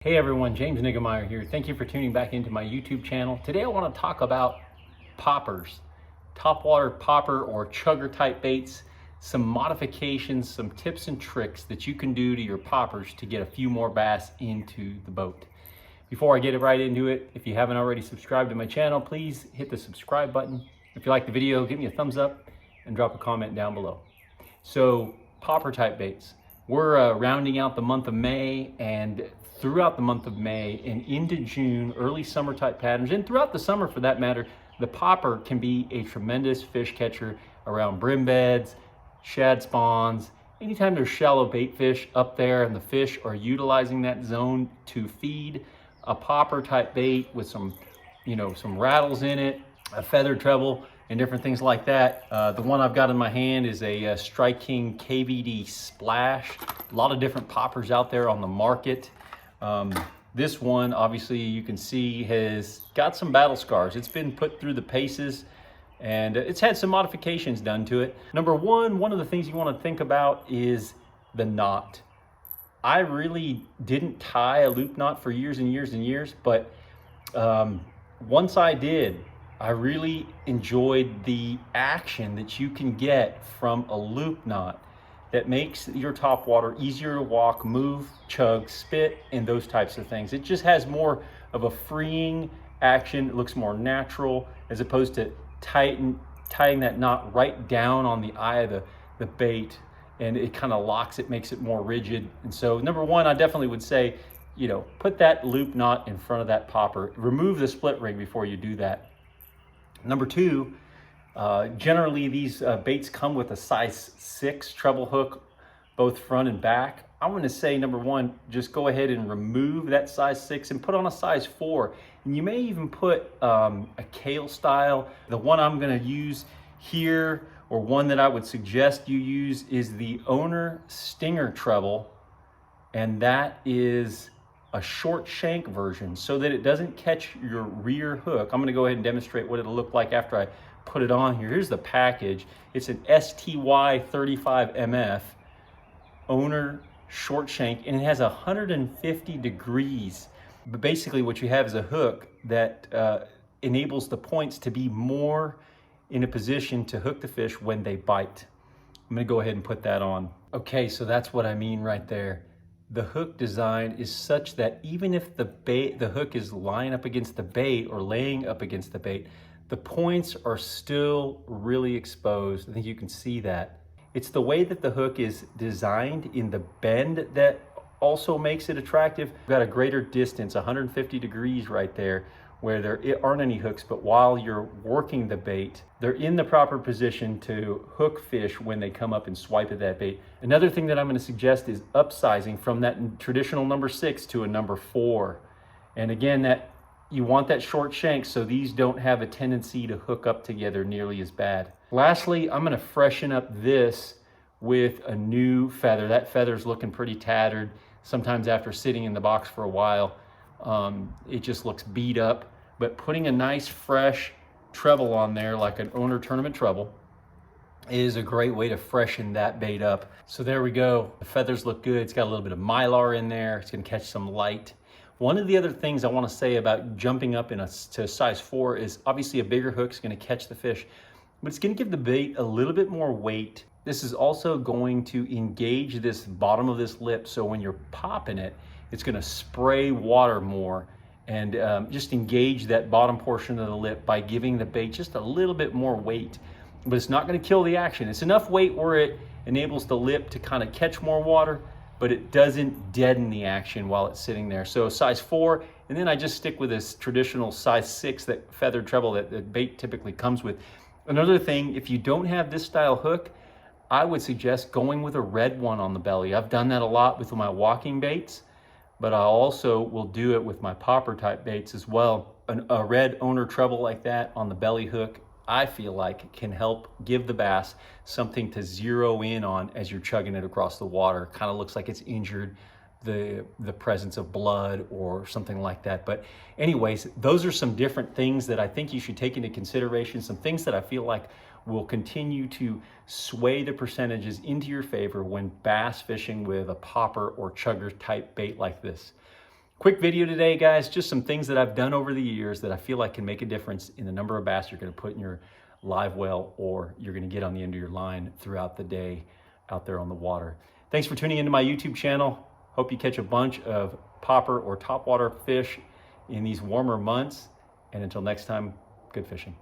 Hey everyone, James Niggemeyer here. Thank you for tuning back into my YouTube channel. Today I want to talk about poppers, topwater popper or chugger type baits, some modifications, some tips and tricks that you can do to your poppers to get a few more bass into the boat. Before I get right into it, if you haven't already subscribed to my channel, please hit the subscribe button. If you like the video, give me a thumbs up and drop a comment down below. So popper type baits. We're rounding out the month of May, and throughout the month of May and into June, early summer type patterns, and throughout the summer for that matter, the popper can be a tremendous fish catcher around brim beds, shad spawns. Anytime there's shallow bait fish up there and the fish are utilizing that zone to feed, a popper type bait with some rattles in it, a feathered treble, and different things like that. The one I've got in my hand is a Strike King KVD Splash. A lot of different poppers out there on the market. This one, obviously, you can see has got some battle scars. It's been put through the paces and it's had some modifications done to it. Number one of the things you want to think about is the knot. I really didn't tie a loop knot for years and years and years, but once I did, I really enjoyed the action that you can get from a loop knot that makes your topwater easier to walk, move, chug, spit, and those types of things. It just has more of a freeing action. It looks more natural as opposed to tying that knot right down on the eye of the bait, and it kind of locks it, makes it more rigid. And so number one, I definitely would say, put that loop knot in front of that popper. Remove the split ring before you do that. Number two, generally these baits come with a size 6 treble hook, both front and back. I'm going to say number one, just go ahead and remove that size 6 and put on a size 4. And you may even put a Kale style. The one I'm going to use here, or one that I would suggest you use, is the Owner Stinger treble, and that is a short shank version so that it doesn't catch your rear hook. I'm going to go ahead and demonstrate what it'll look like after I put it on here. Here's the package. It's an STY 35 MF Owner short shank, and it has 150 degrees. But basically what you have is a hook that enables the points to be more in a position to hook the fish when they bite. I'm going to go ahead and put that on. Okay, so that's what I mean right there. The hook design is such that even if the hook is lying up against the bait or laying up against the bait, the points are still really exposed. I think you can see that. It's the way that the hook is designed in the bend that also makes it attractive. We've got a greater distance, 150 degrees right there, where there aren't any hooks, but while you're working the bait, they're in the proper position to hook fish when they come up and swipe at that bait. Another thing that I'm going to suggest is upsizing from that traditional number 6 to a number 4. And again, that you want that short shank so these don't have a tendency to hook up together nearly as bad. Lastly, I'm going to freshen up this with a new feather. That feather's looking pretty tattered. Sometimes after sitting in the box for a while, it just looks beat up. But putting a nice fresh treble on there, like an Owner Tournament treble, is a great way to freshen that bait up. So there we go. The feathers look good. It's got a little bit of mylar in there. It's going to catch some light. One of the other things I want to say about jumping up to size 4 is obviously a bigger hook is going to catch the fish, but it's going to give the bait a little bit more weight. This is also going to engage this bottom of this lip, so when you're popping it, it's going to spray water more and just engage that bottom portion of the lip by giving the bait just a little bit more weight. But it's not going to kill the action. It's enough weight where it enables the lip to kind of catch more water, but it doesn't deaden the action while it's sitting there. So size 4, and then I just stick with this traditional size 6, that feathered treble that the bait typically comes with. Another thing, if you don't have this style hook, I would suggest going with a red one on the belly. I've done that a lot with my walking baits, but I also will do it with my popper type baits as well. A red Owner treble like that on the belly hook, I feel like can help give the bass something to zero in on as you're chugging it across the water. Kind of looks like it's injured, the presence of blood or something like that. But anyways, those are some different things that I think you should take into consideration, some things that I feel like will continue to sway the percentages into your favor when bass fishing with a popper or chugger type bait like this. Quick video today, guys, just some things that I've done over the years that I feel like can make a difference in the number of bass you're gonna put in your live well or you're gonna get on the end of your line throughout the day out there on the water. Thanks for tuning into my YouTube channel. Hope you catch a bunch of popper or topwater fish in these warmer months. And until next time, good fishing.